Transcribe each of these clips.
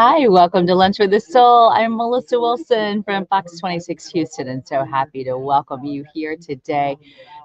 Hi, welcome to Lunch with the Soul. I'm Melissa Wilson from Fox 26 Houston, and so happy to welcome you here today.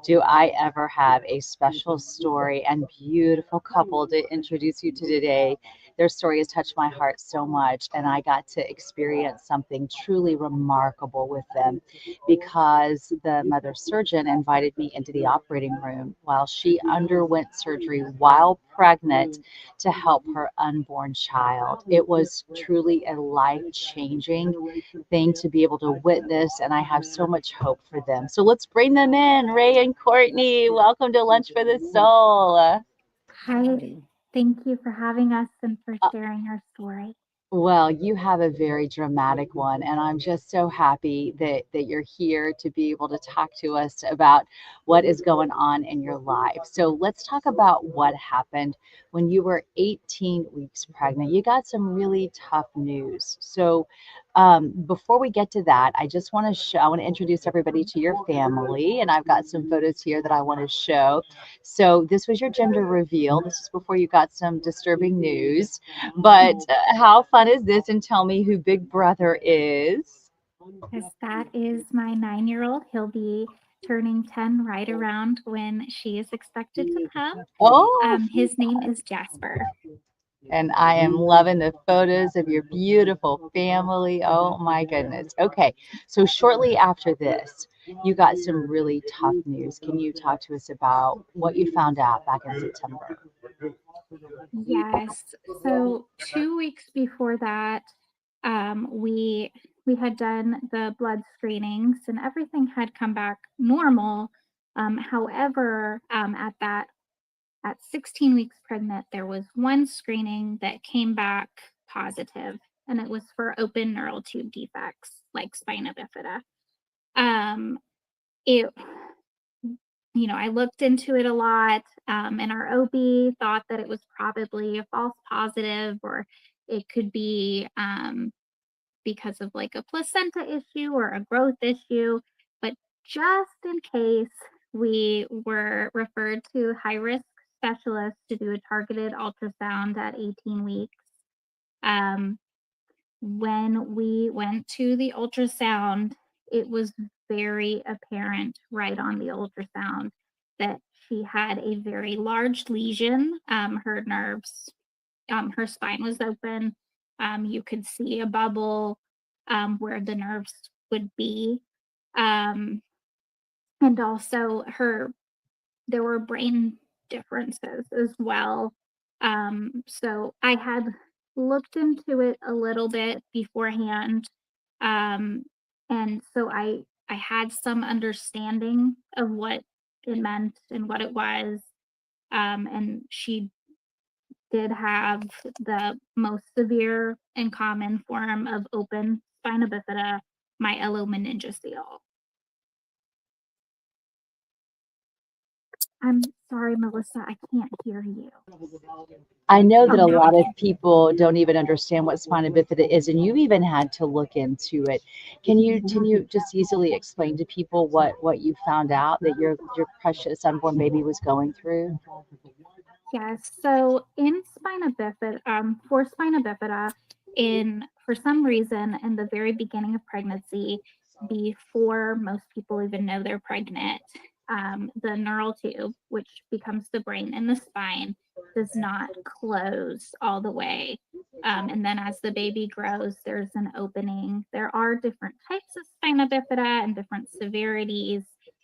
Do I ever have a special story and beautiful couple to introduce you to today? Their story has touched my heart so much, and I got to experience something truly remarkable with them because the mother surgeon invited me into the operating room while she underwent surgery while pregnant to help her unborn child. It was truly a life changing thing to be able to witness, and I have so much hope for them. So let's bring them in. Ray and Courtney, welcome to Lunch for the Soul. Hi, thank you for having us and for Uh, sharing your story. Well, you have a very dramatic one, and I'm just so happy that you're here to be able to talk to us about what is going on in your life. So let's talk about what happened when you were 18 weeks pregnant. You got some really tough news. So before we get to that, I just want to show, I want to introduce everybody to your family, and I've got some photos here that I want to show. So this was your gender reveal. This is before you got some disturbing news. But how fun is this? And tell me who Big Brother is. Yes, that is my 9-year-old. He'll be turning 10 right around when she is expected to come. Oh, His name is Jasper. and I am loving the photos of your beautiful family. Oh my goodness. Okay, so shortly after this, you got some really tough news. Can you talk to us about what you found out back in September? Yes. So 2 weeks before that, we had done the blood screenings and everything had come back normal. However, at 16 weeks pregnant, there was one screening that came back positive, and it was for open neural tube defects like spina bifida. Um, it, I looked into it a lot, and our OB thought that it was probably a false positive, or it could be because of like a placenta issue or a growth issue. But just in case, we were referred to high risk specialists to do a targeted ultrasound at 18 weeks. Um, when we went to the ultrasound, it was very apparent right on the ultrasound that she had a very large lesion. Her nerves, her spine was open. You could see a bubble where the nerves would be. Um, and also there were brain differences as well. So I had looked into it a little bit beforehand. Um, and so I had some understanding of what it meant and what it was. And she did have the most severe and common form of open spina bifida, myelomeningocele. I'm sorry, Melissa, I can't hear you. I know Oh, that a now I lot of can. people don't even understand what spina bifida is, and you even had to look into it. Can you just easily explain to people what you found out that your precious unborn baby was going through? Yes. So in spina bifida, for spina bifida, in for some reason in the very beginning of pregnancy, before most people even know they're pregnant, the neural tube, which becomes the brain in the spine, does not close all the way. And then as the baby grows, there's an opening. There are different types of spina bifida and different severities,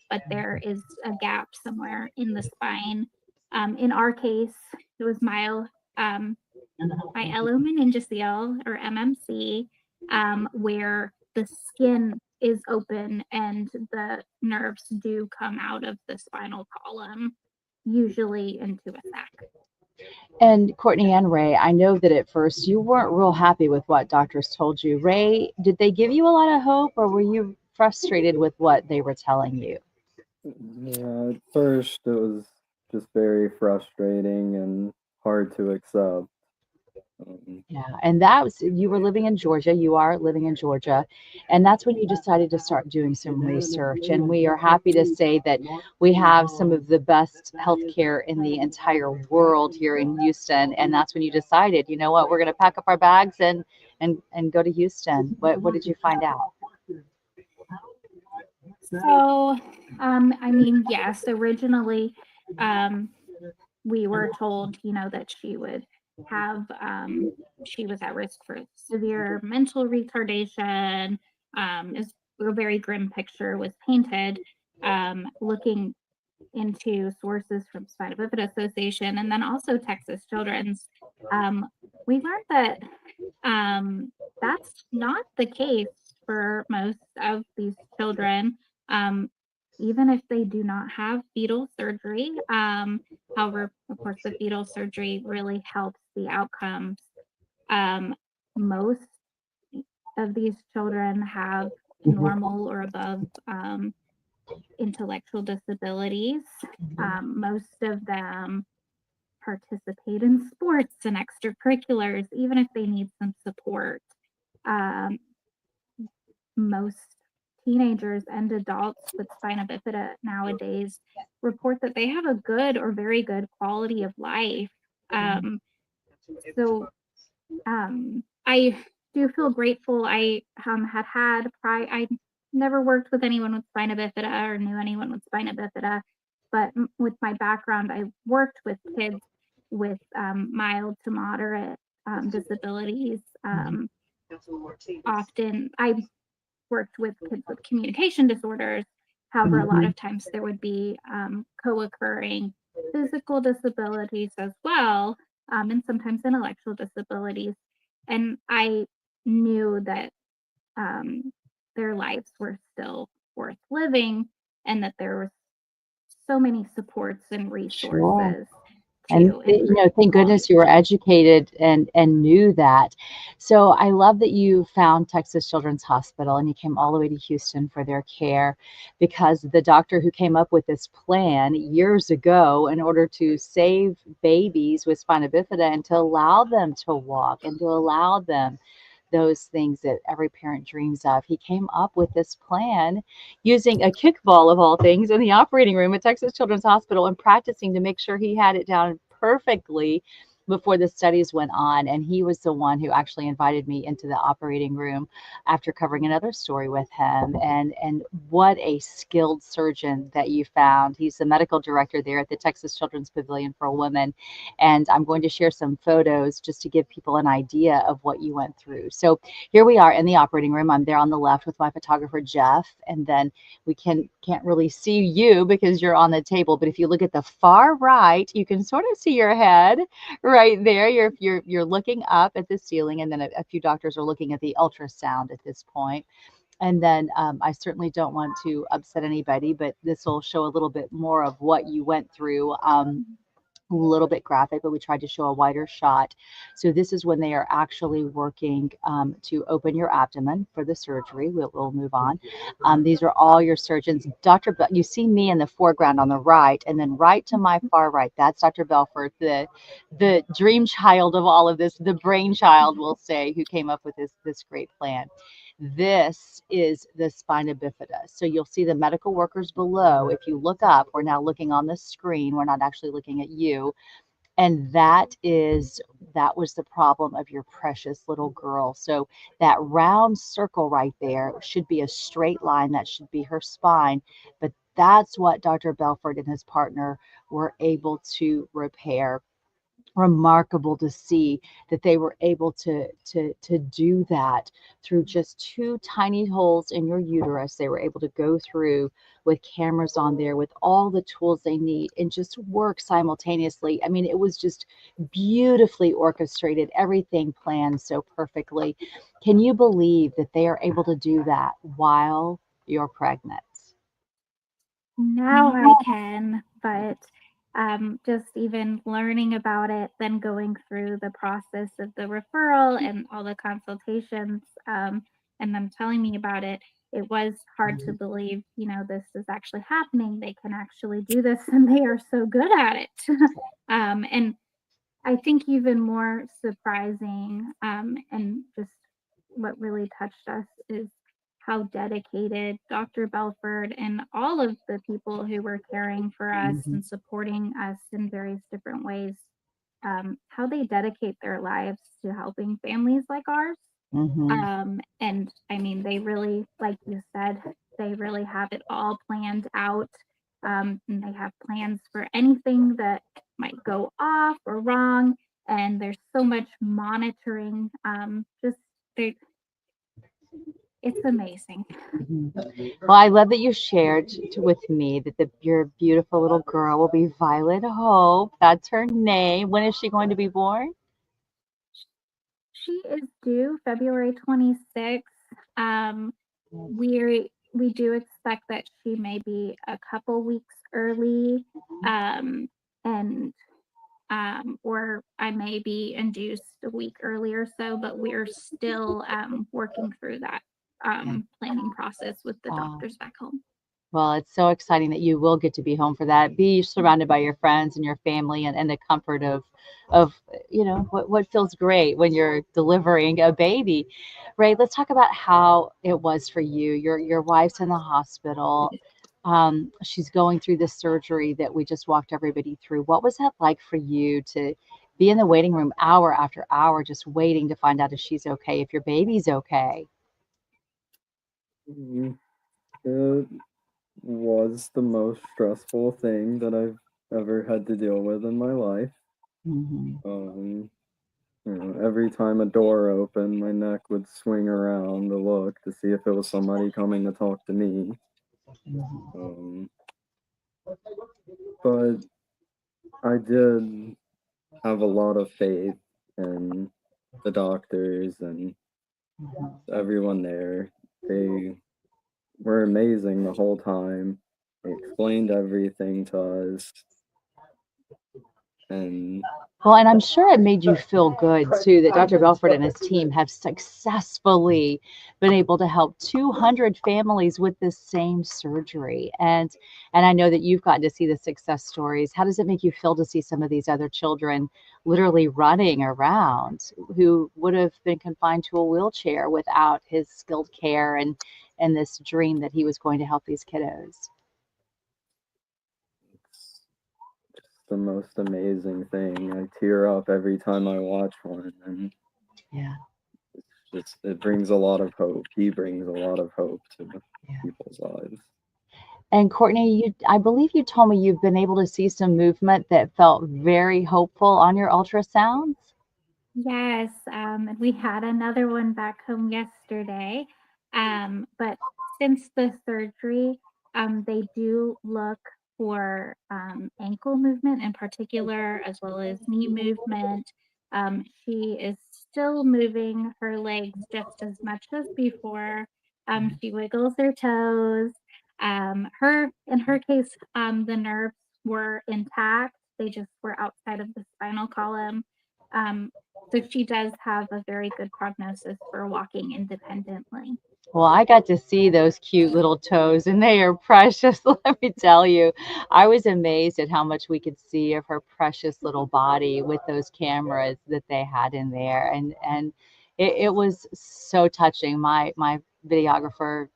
but there is a gap somewhere in the spine. In our case, it was myelomeningocele or MMC, where the skin is open and the nerves do come out of the spinal column, usually into a sac. And Courtney and Ray, I know that at first you weren't real happy with what doctors told you. Ray, did they give you a lot of hope, or were you frustrated with what they were telling you? Yeah, at first it was just very frustrating and hard to accept. Yeah, and that was you were living in Georgia. You are living in Georgia, and that's when you decided to start doing some research. And we are happy to say that we have some of the best healthcare in the entire world here in Houston. And that's when you decided, you know what, we're going to pack up our bags and go to Houston. What did you find out? So, I mean, yes, originally, um, we were told, that she was at risk for severe mental retardation. Is a very grim picture was painted, looking into sources from Spina Bifida Association and then also Texas Children's. We learned that that's not the case for most of these children, um, even if they do not have fetal surgery. However, of course, the fetal surgery really helps the outcomes. Most of these children have normal or above intellectual disabilities. Most of them participate in sports and extracurriculars, even if they need some support. Um, Most teenagers and adults with spina bifida nowadays report that they have a good or very good quality of life. Um, so I do feel grateful. I never worked with anyone with spina bifida or knew anyone with spina bifida, but with my background, I worked with kids with mild to moderate disabilities. Often I worked with kids with communication disorders. However, a lot Mhm. of times there would be co-occurring physical disabilities as well, and sometimes intellectual disabilities. And I knew that their lives were still worth living and that there were so many supports and Sure. resources And to improve thank quality goodness you of were life. educated and knew that. So I love that you found Texas Children's Hospital and you came all the way to Houston for their care because the doctor who came up with this plan years ago in order to save babies with spina bifida and to allow them to walk and to allow them those things that every parent dreams of. He came up with this plan using a kickball of all things in the operating room at Texas Children's Hospital and practicing to make sure he had it down perfectly before the studies went on. And he was the one who actually invited me into the operating room after covering another story with him. And what a skilled surgeon that you found. He's the medical director there at the Texas Children's Pavilion for Women. And I'm going to share some photos just to give people an idea of what you went through. So here we are in the operating room. I'm there on the left with my photographer, Jeff. And then we can't really see you because you're on the table. But if you look at the far right, you can sort of see your head right there. You're looking up at the ceiling, and then a few doctors are looking at the ultrasound at this point. And then I certainly don't want to upset anybody, but this will show a little bit more of what you went through. A little bit graphic, but we tried to show a wider shot. So this is when they are actually working to open your abdomen for the surgery. We'll move on. These are all your surgeons. You see me in the foreground on the right, and then right to my far right, that's Dr. Belfort, the dream child of all of this, the brainchild, we'll say, who came up with this great plan. This is the spina bifida. So you'll see the medical workers below. If you look up, we're now looking on the screen. We're not actually looking at you. And that was the problem of your precious little girl. So that round circle right there should be a straight line. That should be her spine. But that's what Dr. Belford and his partner were able to repair. Remarkable to see that they were able to do that through just two tiny holes in your uterus. They were able to go through with cameras on there with all the tools they need and just work simultaneously. I mean, it was just beautifully orchestrated, everything planned so perfectly. Can you believe that they are able to do that while you're pregnant? Now I can, but just even learning about it, then going through the process of the referral and all the consultations, and them telling me about it, it was hard to believe, this is actually happening. They can actually do this and they are so good at it. And I think even more surprising, and just what really touched us is how dedicated Dr. Belford and all of the people who were caring for us Mhm. and supporting us in various different ways, how they dedicate their lives to helping families like ours. Mhm. And I mean, they really, like you said, they really have it all planned out. And they have plans for anything that might go off or wrong. And there's so much monitoring. Just they, it's amazing. Mhm. Well, I love that you shared with me that your beautiful little girl will be Violet Hope. That's her name. When is she going to be born? She is due February 26th. We do expect that she may be a couple weeks early. And or I may be induced a week early or so, but we're still working through that planning process with the Oh, doctors back home. well, it's so exciting that you will get to be home for that. Be surrounded by your friends and your family and the comfort of what feels great when you're delivering a baby. Ray, let's talk about how it was for you. Your wife's in the hospital. She's going through this surgery that we just walked everybody through. What was that like for you to be in the waiting room hour after hour, just waiting to find out if she's okay, if your baby's okay? Mm, It was the most stressful thing that I've ever had to deal with in my life. Hmm. Um, every time a door opened, my neck would swing around to look to see if it was somebody coming to talk to me. Um, but I did have a lot of faith in the doctors and everyone there. They were amazing the whole time. They explained everything to us, and Well, and I'm sure it made you feel good too that Dr. Belford and his team have successfully been able to help 200 families with this same surgery. And I know that you've gotten to see the success stories. How does it make you feel to see some of these other children literally running around who would have been confined to a wheelchair without his skilled care and this dream that he was going to help these kiddos? it's the most amazing thing. I tear up every time I watch one, and Yeah, it brings a lot of hope. He brings a lot of hope to yeah. people's lives. And Courtney, I believe you told me you've been able to see some movement that felt very hopeful on your ultrasounds. Yes, and we had another one back home yesterday. But since the surgery, they do look for ankle movement in particular, as well as knee movement. She is still moving her legs just as much as before. She wiggles her toes. In her case, the nerves were intact. They just were outside of the spinal column. Um, so she does have a very good prognosis for walking independently. Well, I got to see those cute little toes, and they are precious. Let me tell you, I was amazed at how much we could see of her precious little body with those cameras that they had in there, and it was so touching. My videographer,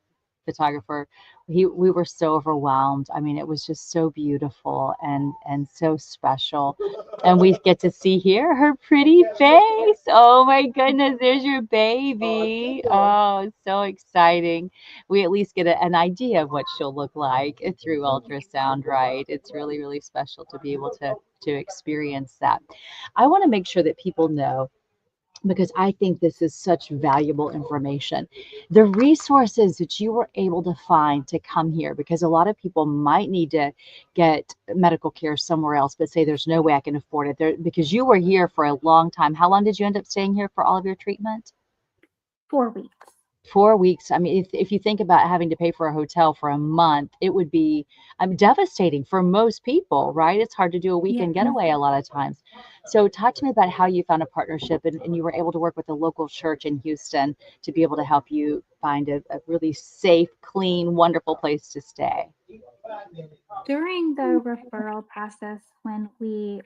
photographer, we were so overwhelmed. I mean, it was just so beautiful and so special. And we get to see here her pretty face. Oh my goodness, there's your baby. Oh, it's so exciting. We at least get an idea of what she'll look like through ultrasound, right? It's really, really special to be able to experience that. I want to make sure that people know because I think this is such valuable information. The resources that you were able to find to come here, because a lot of people might need to get medical care somewhere else, but say there's no way I can afford it. There, because you were here for a long time. How long did you end up staying here for all of your treatment? 4 weeks. 4 weeks. I mean, if you think about having to pay for a hotel for a month, it would be devastating for most people, right? It's hard to do a Yeah. weekend getaway a lot of times. So, talk to me about how you found a partnership and you were able to work with a local church in Houston to be able to help you find a really safe, clean, wonderful place to stay. During the referral process, when we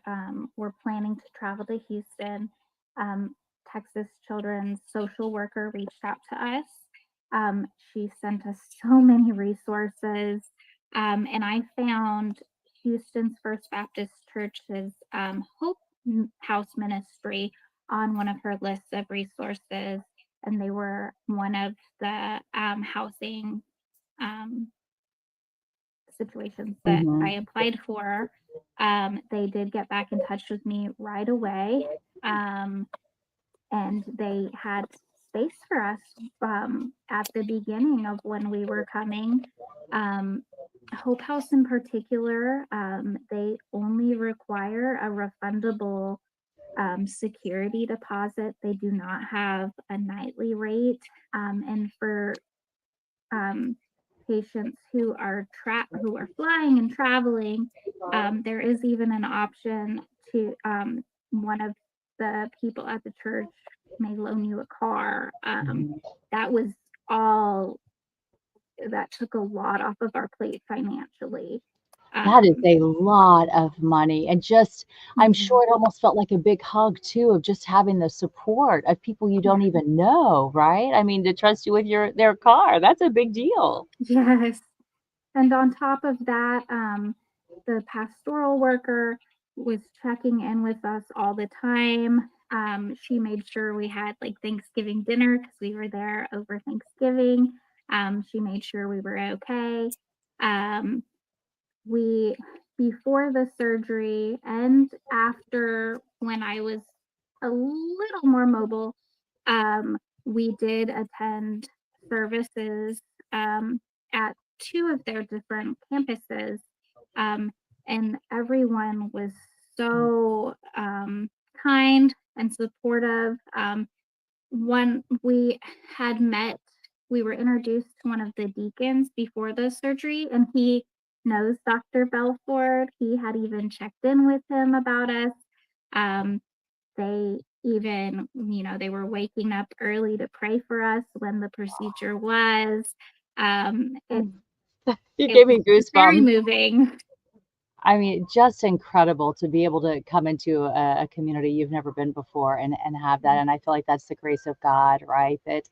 were planning to travel to Houston, um, Texas Children's social worker reached out to us. She sent us so many resources, and I found Houston's First Baptist Church's Hope House Ministry on one of her lists of resources, and they were one of the housing situations that I Mm-hmm. applied for. They did get back in touch with me right away, and they had space for us at the beginning of when we were coming. Um, Hope House in particular, they only require a refundable security deposit. They do not have a nightly rate. And for um, patients who are flying and traveling, there is even an option to one of the people at the church may loan you a car. That was all that took a lot off of our plate financially. That is Um, a lot of money, and just I'm mhm, sure it almost felt like a big hug too of just having the support of people you yeah, don't even know, right? I mean, to trust you with their car, that's a big deal. yes. And on top of that, the pastoral worker was checking in with us all the time. She made sure we had like Thanksgiving dinner because we were there over Thanksgiving. She made sure we were okay. Um, we before the surgery and after when I was a little more mobile, we did attend services at two of their different campuses, um, and everyone was so kind and supportive. One we had met we were introduced to one of the deacons before the surgery, and he knows Dr. Belford. He had even checked in with him about us. Um, they even, they were waking up early to pray for us when the procedure was. It You it gave was me just very goosebumps. moving. I mean, just incredible to be able to come into a community you've never been before and have that. And I feel like that's the grace of God, right? That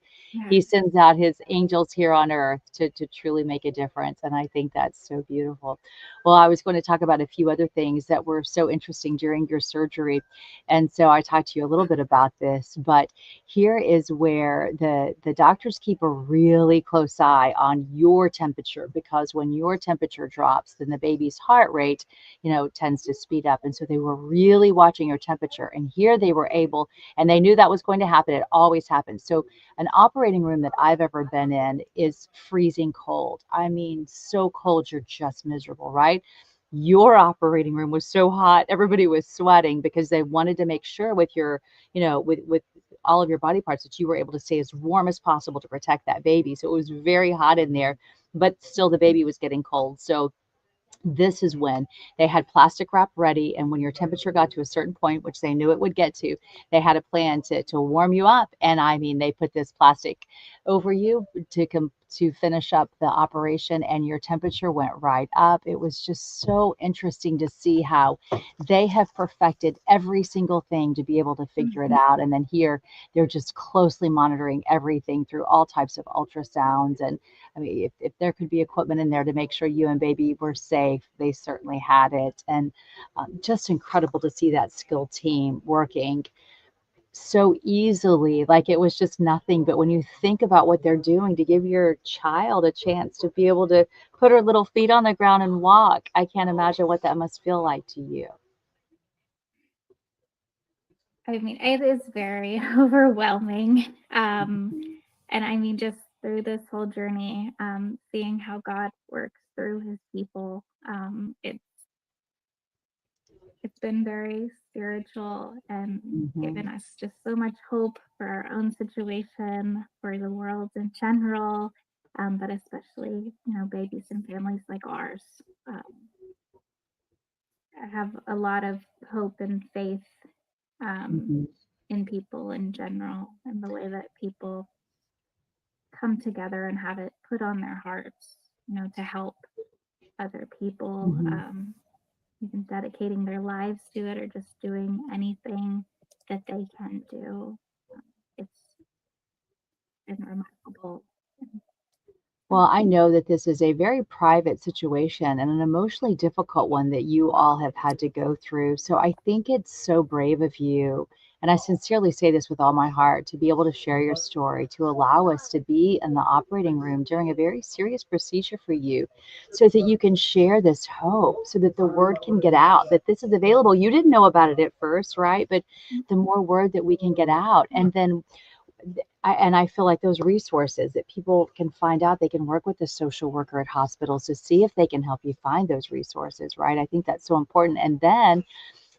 He Yes. sends out His angels here on earth to truly make a difference. And I think that's so beautiful. Well, I was going to talk about a few other things that were so interesting during your surgery. And so I talked to you a little bit about this, but here is where the doctors keep a really close eye on your temperature, because when your temperature drops, then the baby's heart rate, tends to speed up. And so they were really watching your temperature. And here they were able, and they knew that was going to happen. It always happens. So an operating room that I've ever been in is freezing cold. I mean, so cold, you're just miserable, right? Your operating room was so hot, everybody was sweating because they wanted to make sure with your, with all of your body parts that you were able to stay as warm as possible to protect that baby. So it was very hot in there, but still the baby was getting cold. So this is when they had plastic wrap ready, and when your temperature got to a certain point, which they knew it would get to, they had a plan to warm you up. And I mean, they put this plastic over you to finish up the operation, and your temperature went right up. It was just so interesting to see how they have perfected every single thing to be able to figure it Mhm. out. And then here they're just closely monitoring everything through all types of ultrasounds. And I mean, if there could be equipment in there to make sure you and baby were safe, they certainly had it. And just incredible to see that skilled team working so easily. Like it was just nothing. But when you think about what they're doing to give your child a chance to be able to put her little feet on the ground and walk, I can't imagine what that must feel like to you. I mean, it is very overwhelming. And I mean, just through this whole journey, seeing how God works through his people, it's been very spiritual and Hmm. given us just so much hope for our own situation, for the world in general, but especially, babies and families like ours. Um, I have a lot of hope and faith um, Hmm. in people in general and the way that people come together and have it put on their hearts, to help. other people, Mhm. even dedicating their lives to it or just doing anything that they can do. It's been remarkable. Well, I know that this is a very private situation and an emotionally difficult one that you all have had to go through. So I think it's so brave of you, and I sincerely say this with all my heart, to be able to share your story, to allow us to be in the operating room during a very serious procedure for you so that you can share this hope, so that the word can get out that this is available. You didn't know about it at first, right? But the more word that we can get out, and then I feel like those resources that people can find out, they can work with the social worker at hospitals to see if they can help you find those resources, right? I think that's so important. And then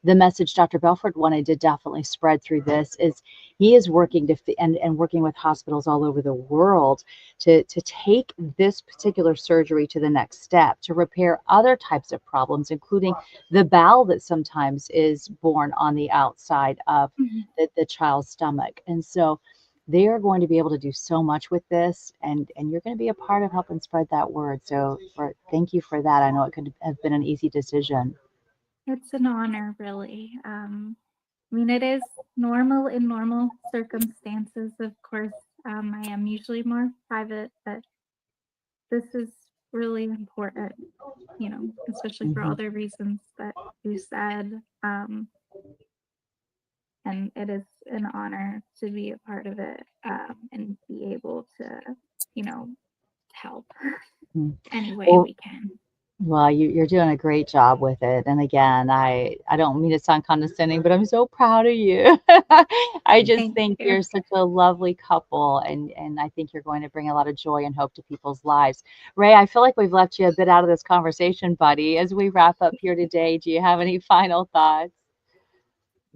the message Dr. Belford wanted to definitely spread through this is he is working and working with hospitals all over the world to take this particular surgery to the next step, to repair other types of problems, including the bowel that sometimes is born on the outside of Mhm. the child's stomach. And so they are going to be able to do so much with this, and you're going to be a part of helping spread that word. So thank you for that. I know it could have been an easy decision. It's an honor, really. I mean, it is normal in normal circumstances. Of course, I am usually more private, but this is really important, especially for all Mhm. the reasons that you said. And it is an honor to be a part of it, and be able to, help Mm. any way Well, we can. well, you're doing a great job with it. And again, I don't mean to sound condescending, but I'm so proud of you. I just Thank think you. you're such a lovely couple, and I think you're going to bring a lot of joy and hope to people's lives. Ray, I feel like we've left you a bit out of this conversation, buddy. As we wrap up here today, do you have any final thoughts?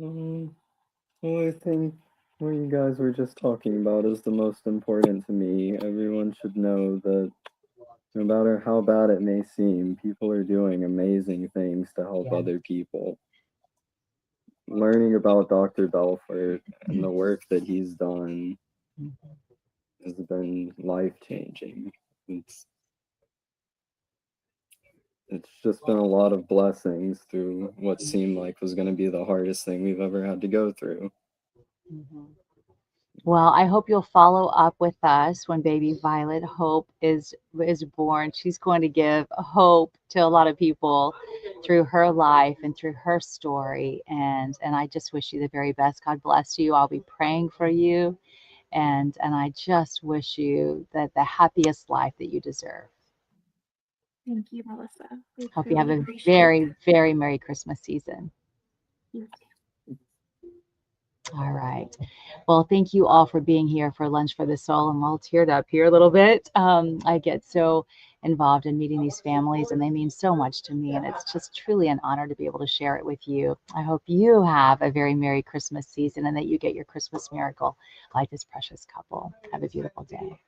Um, well, I think what you guys were just talking about is the most important to me. Everyone should know that no matter how bad it may seem, people are doing amazing things to help Yeah. other people. Learning about Dr. Belfort and the work that he's done has been life changing. It's it's just been a lot of blessings through what seemed like was going to be the hardest thing we've ever had to go through. Mhm. Well, I hope you'll follow up with us when baby Violet Hope is born. She's going to give hope to a lot of people through her life and through her story. And I just wish you the very best. God bless you. I'll be praying for you. And I just wish you the happiest life that you deserve. Thank you, Melissa. We Hope you have truly a appreciate very, very Merry Christmas season. you. All right. Well, thank you all for being here for Lunch for the Soul. I'm all teared up here a little bit. I get so involved in meeting these families, and they mean so much to me. And it's just truly an honor to be able to share it with you. I hope you have a very Merry Christmas season and that you get your Christmas miracle like this precious couple. Have a beautiful day.